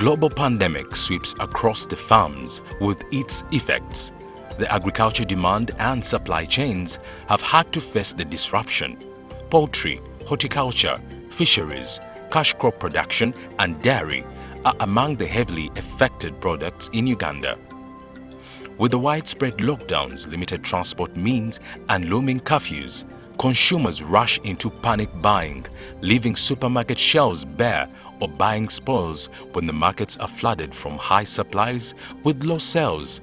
global pandemic sweeps across the farms with its effects. The agriculture demand and supply chains have had to face the disruption. Poultry, horticulture, fisheries, cash crop production and dairy are among the heavily affected products in Uganda. With the widespread lockdowns, limited transport means and looming curfews, consumers rush into panic buying, leaving supermarket shelves bare or buying spoils when the markets are flooded from high supplies with low sales.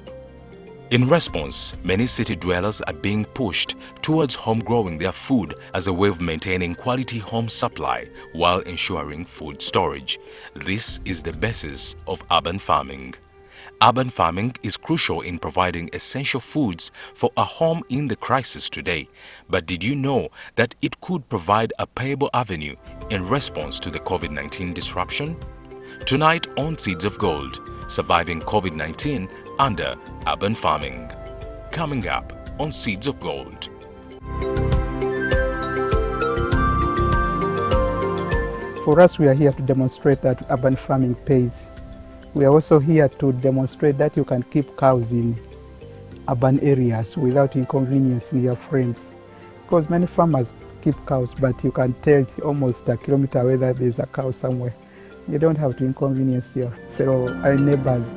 In response, many city dwellers are being pushed towards home-growing their food as a way of maintaining quality home supply while ensuring food storage. This is the basis of urban farming. Urban farming is crucial in providing essential foods for a home in the crisis today. But did you know that it could provide a payable avenue in response to the COVID-19 disruption? Tonight on Seeds of Gold, surviving COVID-19 under urban farming. Coming up on Seeds of Gold. For us, we are here to demonstrate that urban farming pays. We are also here to demonstrate that you can keep cows in urban areas without inconveniencing your friends. Because many farmers keep cows, but you can tell almost a kilometer away that there's a cow somewhere. You don't have to inconvenience your fellow neighbors.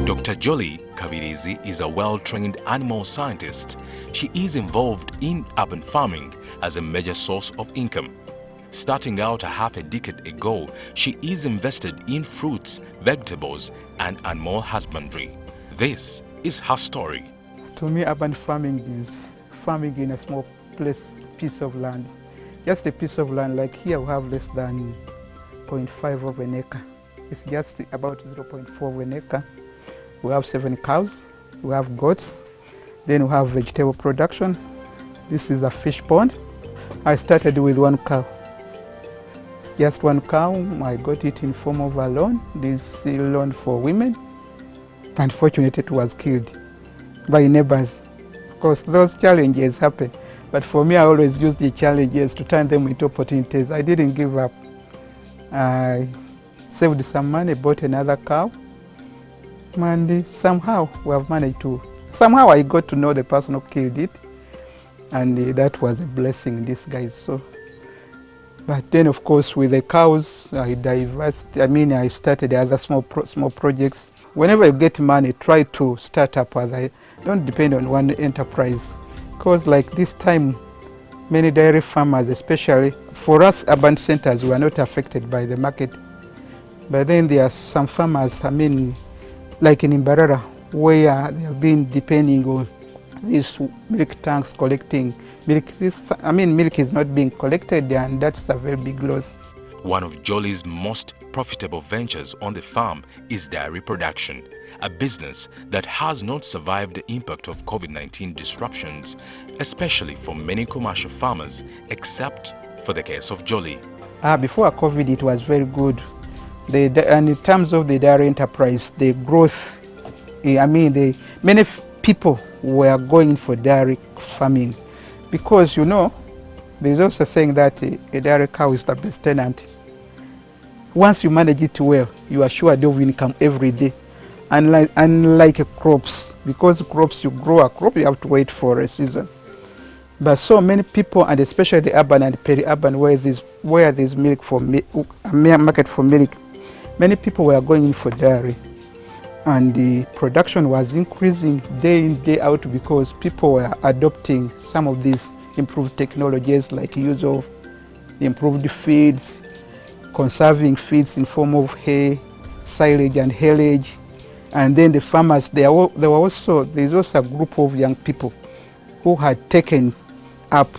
Dr. Jolie Kabirizi is a well-trained animal scientist. She is involved in urban farming as a major source of income. Starting out a half a decade ago, she is invested in fruits, vegetables, and animal husbandry. This is her story. To me, urban farming is farming in a small piece of land. Just a piece of land, like here we have less than 0.5 of an acre. It's just about 0.4 of an acre. We have 7 cows, we have goats, then we have vegetable production. This is a fish pond. I started with 1 cow. It's just 1 cow. I got it in form of a loan. This loan for women. Unfortunately, it was killed by neighbors. Of course, those challenges happen. But for me, I always use the challenges to turn them into opportunities. I didn't give up. I saved some money, bought another cow, and somehow we have managed to, somehow I got to know the person who killed it, and that was a blessing in disguise. So, but then of course with the cows, I started other small projects. Whenever you get money, try to start up other, don't depend on one enterprise. Because like this time, many dairy farmers, especially for us urban centers, were not affected by the market. But then there are some farmers, like in Imbarara, where they have been depending on these milk tanks collecting milk. Milk is not being collected, and that's a very big loss. One of Jolie's most profitable ventures on the farm is dairy production, a business that has not survived the impact of COVID-19 disruptions, especially for many commercial farmers, except for the case of Jolie. Before COVID, it was very good. And in terms of the dairy enterprise, the growth, many people were going for dairy farming because, there's also saying that a dairy cow is the best tenant. Once you manage it well, you are sure of income every day. Unlike crops, because crops, you grow a crop, you have to wait for a season. But so many people, and especially the urban and peri-urban, where there's milk for market for milk, many people were going in for dairy. And the production was increasing day in, day out because people were adopting some of these improved technologies like use of improved feeds, conserving feeds in form of hay, silage and haylage. And then the farmers, there's also a group of young people who had taken up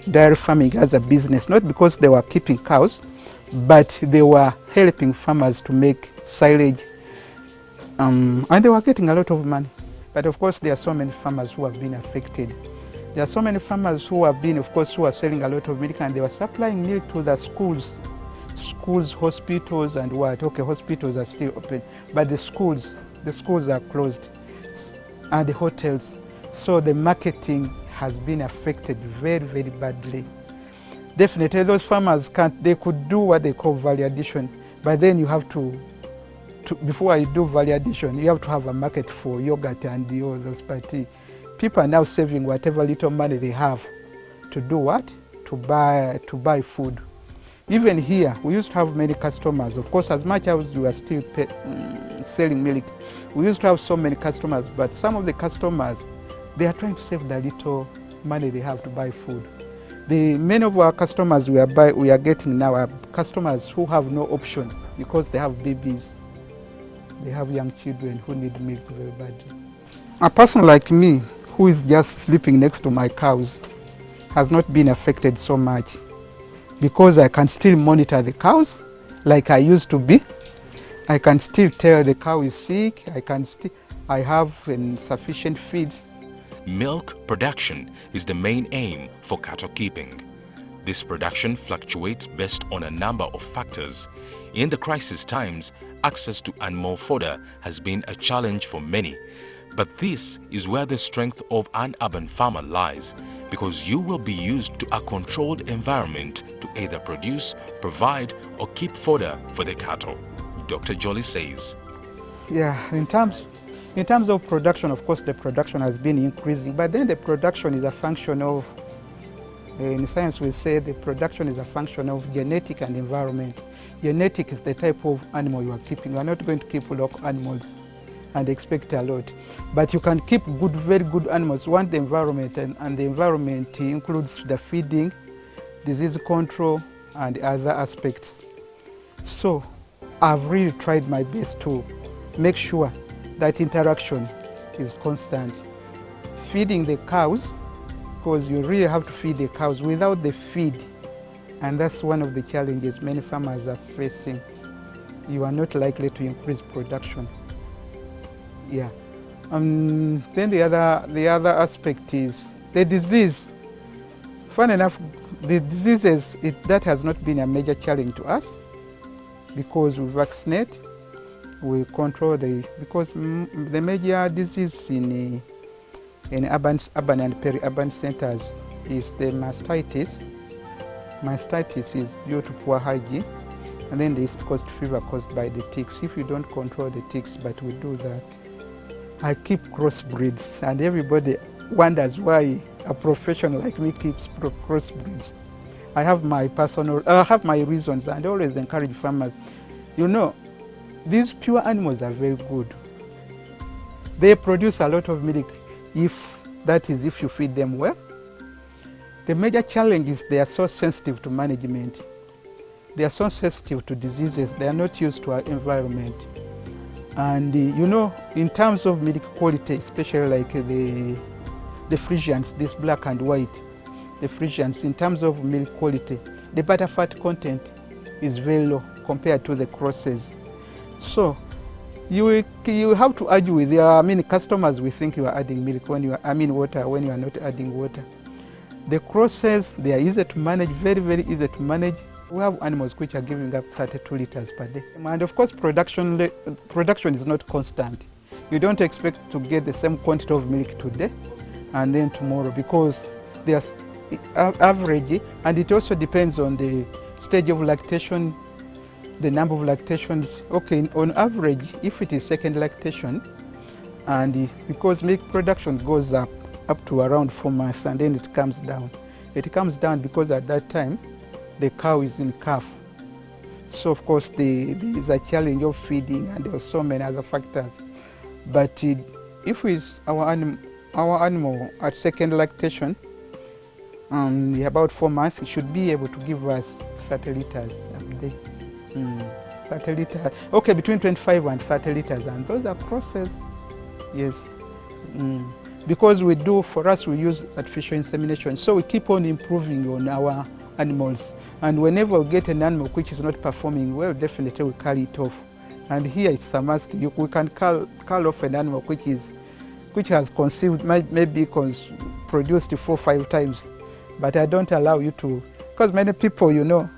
dairy farming as a business, not because they were keeping cows, but they were helping farmers to make silage, and they were getting a lot of money. But of course, there are so many farmers who have been affected. There are so many farmers who have been, of course, who are selling a lot of milk, and they were supplying milk to the schools, hospitals, and what? Okay, hospitals are still open, but the schools are closed, and the hotels. So the marketing has been affected very, very badly. Definitely those farmers they could do what they call value addition, but then you have to before you do value addition, you have to have a market for yogurt and all those. But people are now saving whatever little money they have to do what? To buy food. Even here, we used to have many customers. Of course, as much as we are still selling milk, we used to have so many customers, but some of the customers, they are trying to save the little money they have to buy food. Many of our customers we are getting now are customers who have no option because they have babies, they have young children who need milk very badly. A person like me who is just sleeping next to my cows has not been affected so much because I can still monitor the cows like I used to be. I can still tell the cow is sick, I have sufficient feeds. Milk production is the main aim for cattle keeping. This production fluctuates based on a number of factors. In the crisis times, access to animal fodder has been a challenge for many. But this is where the strength of an urban farmer lies, because you will be used to a controlled environment to either produce, provide, or keep fodder for the cattle. Dr. Jolly says. Yeah, in terms of production, of course, the production has been increasing, but then the production is a function of, in science we say the production is a function of genetic and environment. Genetic is the type of animal you are keeping. You are not going to keep local animals and expect a lot. But you can keep very good animals once the environment, and the environment includes the feeding, disease control, and other aspects. So I've really tried my best to make sure that interaction is constant. Feeding the cows, because you really have to feed the cows. Without the feed, and that's one of the challenges many farmers are facing, you are not likely to increase production. Yeah. Then the other aspect is the disease. Fun enough, the diseases, that has not been a major challenge to us because we vaccinate, we control because the major disease in urban and peri-urban centers is the mastitis. Mastitis is due to poor hygiene, and then the East Coast fever caused by the ticks. If you don't control the ticks, but we do that. I keep crossbreeds, and everybody wonders why a professional like me keeps crossbreeds. I have my reasons, and I always encourage farmers. You know, these pure animals are very good. They produce a lot of milk if you feed them well. The major challenge is they are so sensitive to management. They are so sensitive to diseases. They are not used to our environment. And you know, in terms of milk quality, especially like the Friesians, this black and white, the Friesians, in terms of milk quality, the butterfat content is very low compared to the crosses. So you have to argue with your customers. We think you are adding milk water when you are not adding water. The crosses, they are easy to manage, very, very easy to manage. We have animals which are giving up 32 liters per day. And of course, production is not constant. You don't expect to get the same quantity of milk today and then tomorrow, because there's average, and it also depends on the stage of lactation, the number of lactations. Okay, on average, if it is second lactation, and because milk production goes up to around 4 months, and then it comes down. It comes down because at that time, the cow is in calf. So of course there is a challenge of feeding, and there are so many other factors. But if our animal at second lactation, about 4 months, it should be able to give us 30 liters a day. 30 liters, okay, between 25 and 30 liters, and those are crosses, yes. Because we use artificial insemination, so we keep on improving on our animals, and whenever we get an animal which is not performing well, definitely we carry it off. And here it's a must. We can call off an animal which has conceived, maybe produced 4 or 5 times, but I don't allow you to, because many people, you know,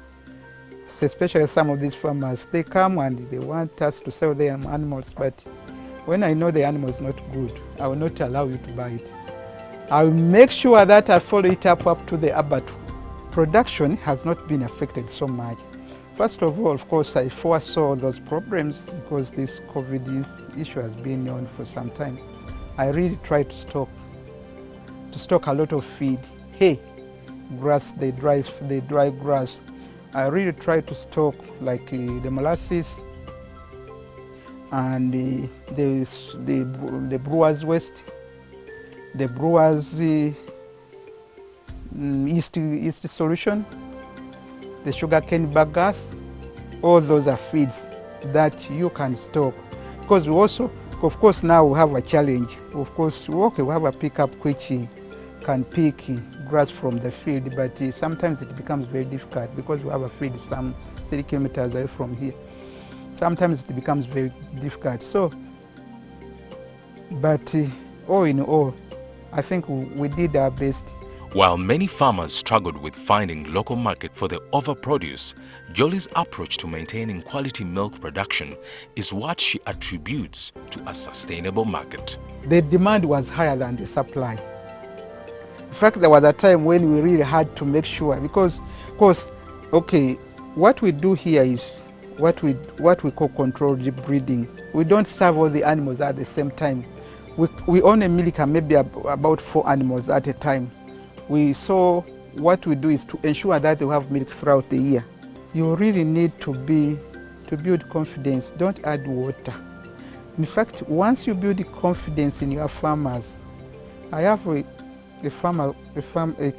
especially some of these farmers, they come and they want us to sell their animals, but when I know the animal is not good, I will not allow you to buy it. I'll make sure that I follow it up to the abattoir. Production has not been affected so much. First of all, of course, I foresaw those problems because this COVID issue has been on for some time. I really tried to stock a lot of feed, hay, grass, the dry grass. I really tried to stock like the molasses and the brewer's waste, the brewer's yeast solution, the sugarcane bagasse. All those are feeds that you can stock. Because we also, of course, now we have a challenge. Of course, okay, we have a pickup which can pick grass from the field, but sometimes it becomes very difficult because we have a field some 3 kilometers away from here. Sometimes it becomes very difficult. So, but all in all, I think we did our best. While many farmers struggled with finding local market for their overproduce, Jolly's approach to maintaining quality milk production is what she attributes to a sustainable market. The demand was higher than the supply. In fact, there was a time when we really had to make sure, because, of course, okay, what we do here is what we call controlled breeding. We don't serve all the animals at the same time. We only milk maybe about 4 animals at a time. So what we do is to ensure that they have milk throughout the year. You really need to build confidence. Don't add water. In fact, once you build confidence in your farmers, I have a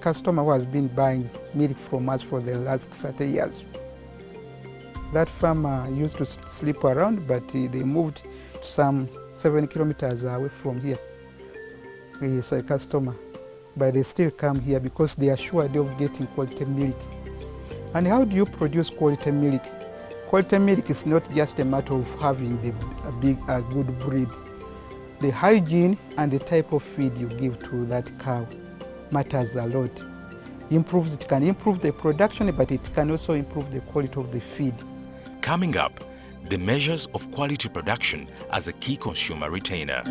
customer who has been buying milk from us for the last 30 years. That farmer used to sleep around, but they moved to some 7 kilometers away from here. He is a customer, but they still come here because they are sure of getting quality milk. And how do you produce quality milk? Quality milk is not just a matter of having a good breed. The hygiene and the type of feed you give to that cow matters a lot. It can improve the production, but it can also improve the quality of the feed. Coming up, the measures of quality production as a key consumer retainer.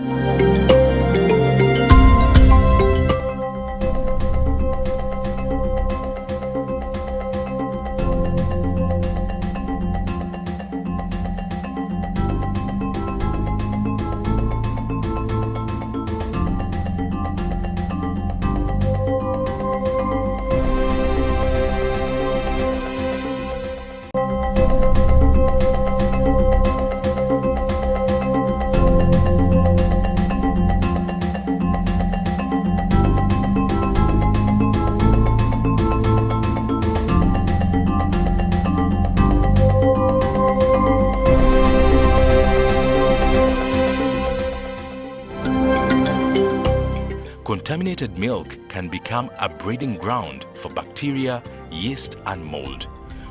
Contaminated milk can become a breeding ground for bacteria, yeast and mold.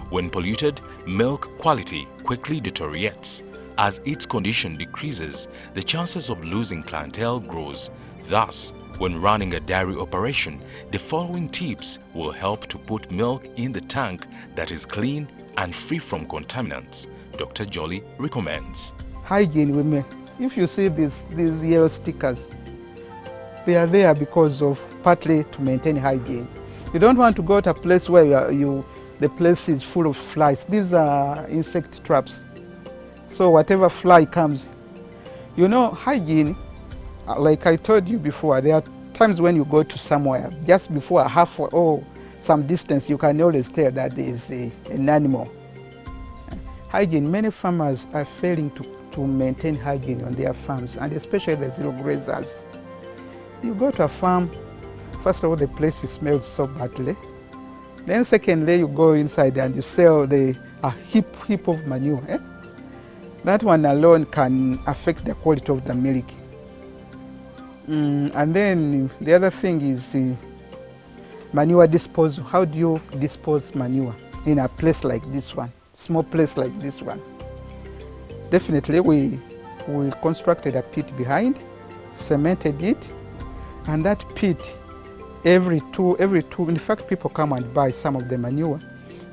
When polluted, milk quality quickly deteriorates. As its condition decreases, the chances of losing clientele grows. Thus, when running a dairy operation, the following tips will help to put milk in the tank that is clean and free from contaminants. Dr. Jolly recommends. Hygiene women. If you see these yellow stickers, they are there because of partly to maintain hygiene. You don't want to go to a place where the place is full of flies. These are insect traps. So whatever fly comes, hygiene, like I told you before, there are times when you go to somewhere, just before some distance, you can always tell that there is an animal. Hygiene, many farmers are failing to maintain hygiene on their farms, and especially the zero grazers. You go to a farm, first of all, the place smells so badly. Then secondly, you go inside and you sell a heap of manure. That one alone can affect the quality of the milk. And then the other thing is manure disposal. How do you dispose manure in a place like this one, small place like this one? Definitely, we constructed a pit behind, cemented it, and that pit, every two, in fact, people come and buy some of the manure,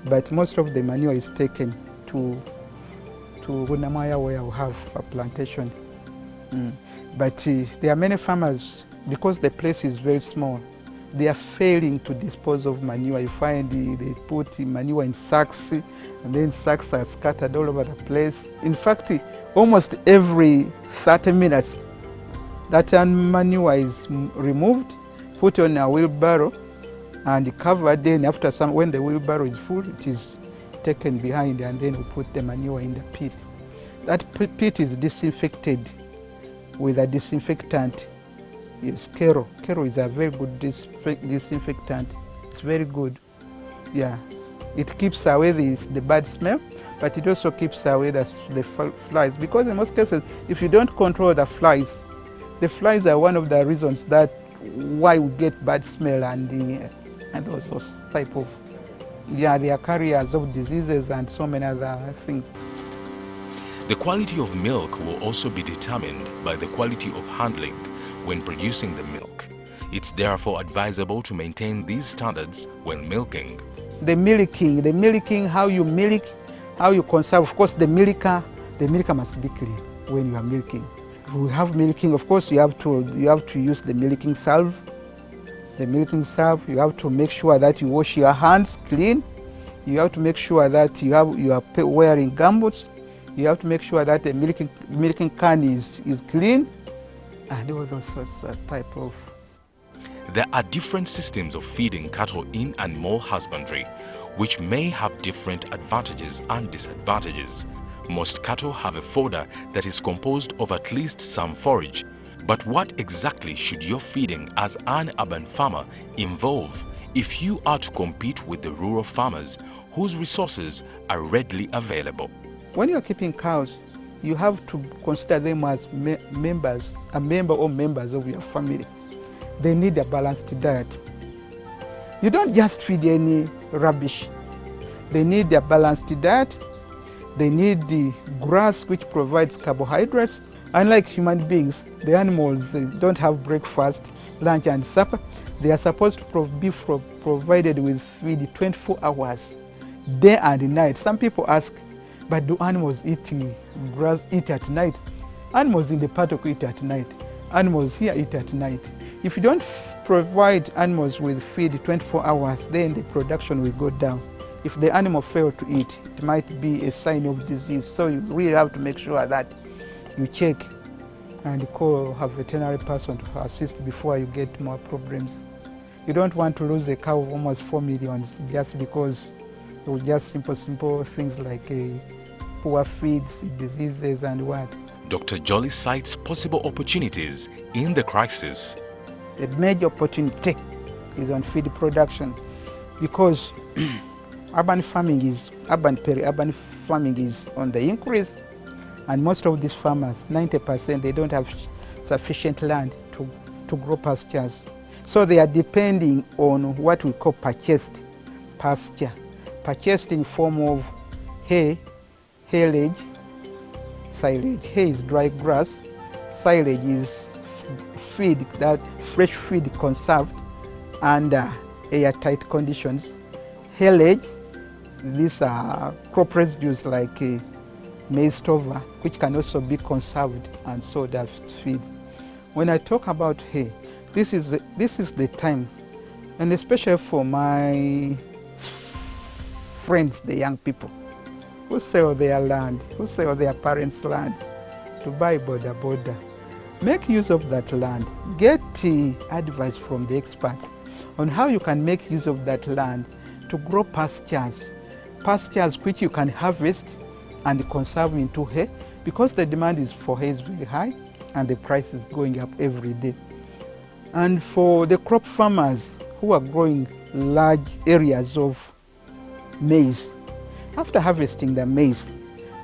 but most of the manure is taken to Gunamaya, where we have a plantation. But there are many farmers because the place is very small, they are failing to dispose of manure. You find they put manure in sacks, and then sacks are scattered all over the place. In fact, almost every 30 minutes, that manure is removed, put on a wheelbarrow, and covered. Then after when the wheelbarrow is full, it is taken behind, and then we put the manure in the pit. That pit is disinfected with a disinfectant. Yes, Kero. Kero is a very good disinfectant. It's very good. Yeah, it keeps away the bad smell, but it also keeps away the flies. Because in most cases, if you don't control the flies are one of the reasons that why we get bad smell and those type of, yeah, they are carriers of diseases and so many other things. The quality of milk will also be determined by the quality of handling when producing the milk. It's therefore advisable to maintain these standards when milking. The milking, how you milk, how you conserve. Of course, the milker must be clean when you are milking. We have milking, of course, you have to use the milking salve. The milking salve, you have to make sure that you wash your hands clean. You have to make sure that you are wearing gumboots. You have to make sure that the milking can is clean, and all those sorts of type of. There are different systems of feeding cattle in animal husbandry, which may have different advantages and disadvantages. Most cattle have a fodder that is composed of at least some forage. But what exactly should your feeding as an urban farmer involve if you are to compete with the rural farmers whose resources are readily available? When you are keeping cows, you have to consider them as members of your family. They need a balanced diet. You don't just feed any rubbish. They need a balanced diet. They need the grass, which provides carbohydrates. Unlike human beings, the animals, they don't have breakfast, lunch and supper. They are supposed to be provided with feed 24 hours, day and night. Some people ask, but do animals eat grass, eat at night? Animals in the paddock eat at night. Animals here eat at night. If you don't provide animals with feed 24 hours, then the production will go down. If the animal fails to eat, it might be a sign of disease. So you really have to make sure that you check and call a veterinary person to assist before you get more problems. You don't want to lose a cow of almost 4 million just because of just simple things like poor feeds, diseases and what. Dr. Jolly cites possible opportunities in the crisis. The major opportunity is on feed production because urban peri-urban farming is on the increase, and most of these farmers, 90%, they don't have sufficient land to grow pastures. So they are depending on what we call purchased pasture. Purchased in form of hay, haylage, silage. Hay is dry grass, silage is feed, that fresh feed conserved under airtight conditions. Haylage, these are crop residues like maize stover, which can also be conserved and sold as feed. When I talk about hay, this is the time, and especially for my friends, the young people, who sell their land, who sell their parents' land to buy border. Make use of that land. Get advice from the experts on how you can make use of that land to grow pastures which you can harvest and conserve into hay, because the demand for hay is very high and the price is going up every day. And for the crop farmers who are growing large areas of maize, after harvesting the maize,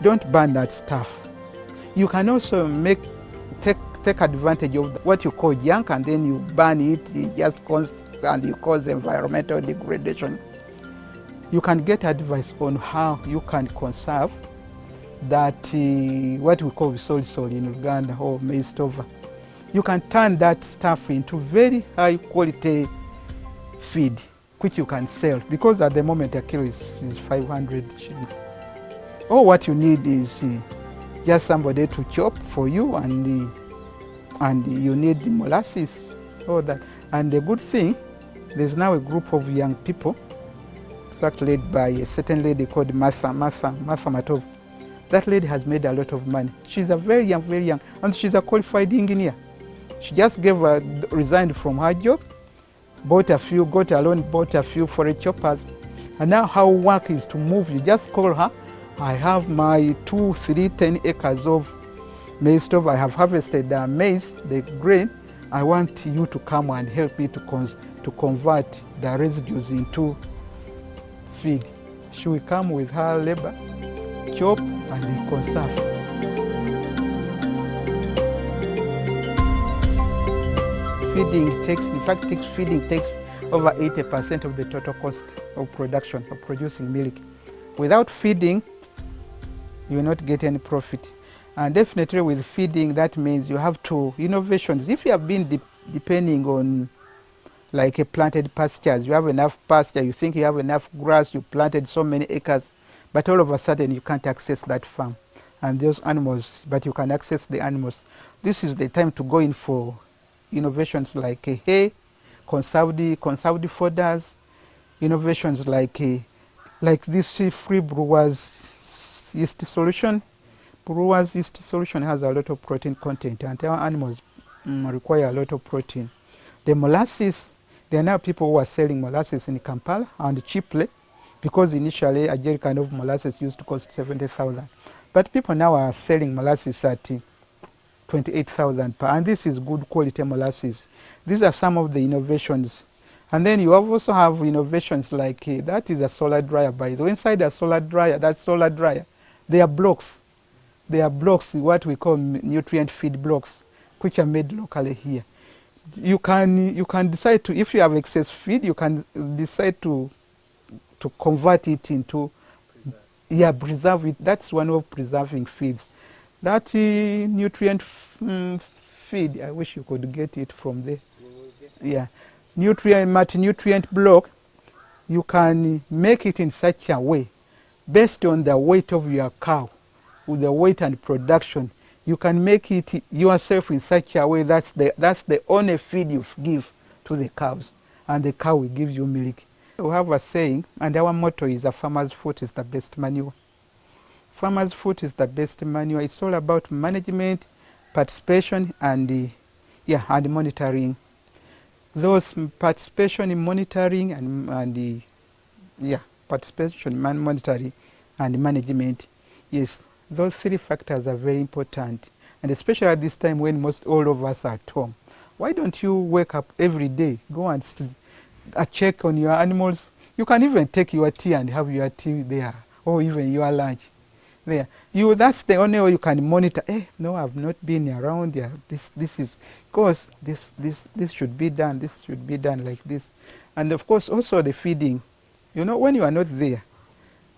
don't burn that stuff. You can also take advantage of what you call junk, and then you burn it, and you cause environmental degradation. You can get advice on how you can conserve that, what we call soil in Uganda, or maize stover. You can turn that stuff into very high quality feed, which you can sell, because at the moment a kilo is 500 shillings. All what you need is just somebody to chop for you, and you need molasses all that. And the good thing, there's now a group of young people, in fact led by a certain lady called Martha Matov. That lady has made a lot of money. She's a very young, and she's a qualified engineer. She just resigned from her job, got a loan, bought a few forage choppers, and now her work is to move. You just call her. I have my 10 acres of maize stove. I have harvested the maize, the grain. I want you to come and help me to convert the residues into feed. She will come with her labor, chop and conserve. Feeding takes over 80% of the total cost of production, of producing milk. Without feeding, you will not get any profit. And definitely with feeding, that means you have to innovations. If you have been depending on like a planted pastures, you have enough pasture, you think you have enough grass, you planted so many acres, but all of a sudden you can't access that farm and those animals, but you can access the animals. This is the time to go in for innovations like hay, conserved fodders, innovations like this free brewers yeast solution. Brewers yeast solution has a lot of protein content, and our animals require a lot of protein. The molasses, there are now people who are selling molasses in Kampala and cheaply, because initially a jerrycan of molasses used to cost 70,000. But people now are selling molasses at 28,000 per, and this is good quality molasses. These are some of the innovations. And then you also have innovations like that is a solar dryer, by the way. Inside a solar dryer, they are blocks. They are blocks, what we call nutrient feed blocks, which are made locally here. You can decide to, if you have excess feed, you can decide to convert it into, preserve it. That's one of preserving feeds. That nutrient feed, I wish you could get it from there. Yeah, multi-nutrient block, you can make it in such a way, based on the weight of your cow, with the weight and production, you can make it yourself in such a way that's the only feed you give to the cows, and the cow will give you milk. We have a saying, and our motto is, a farmer's foot is the best manure. Farmer's foot is the best manure. It's all about management, participation, and monitoring. Those participation in monitoring monitoring and management, yes, those three factors are very important, and especially at this time when all of us are at home. Why don't you wake up every day, go and check on your animals? You can even take your tea and have your tea there, or even your lunch there. That's the only way you can monitor. No, I've not been around here. This is, because this should be done. This should be done like this. And of course, also the feeding. When you are not there,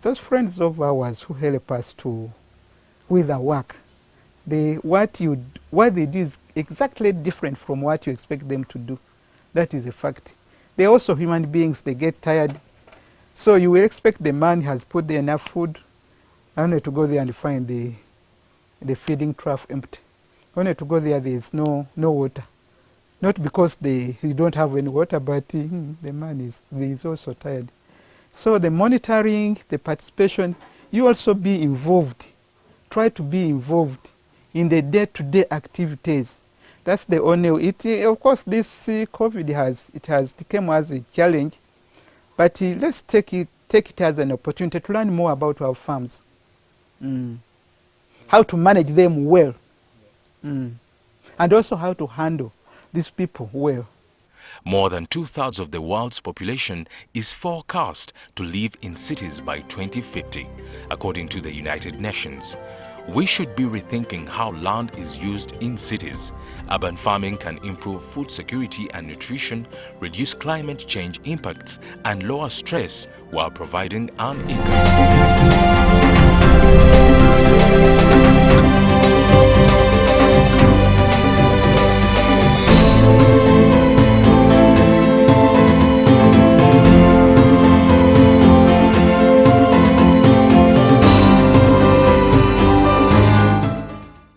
those friends of ours who help us with the work, what they do is exactly different from what you expect them to do. That is a fact. They're also human beings. They get tired. So you will expect the man has put there enough food, only to go there and find the feeding trough empty. Only to go there is no water. Not because you don't have any water, but the man is also tired. So the monitoring, the participation, you also be involved. Try to be involved in the day-to-day activities. That's the only way. Of course, this COVID has become as a challenge, but let's take it as an opportunity to learn more about our farms. How to manage them well, and also how to handle these people well. More than 2/3 of the world's population is forecast to live in cities by 2050, according to the United Nations. We should be rethinking how land is used in cities. Urban farming can improve food security and nutrition, reduce climate change impacts, and lower stress while providing an income.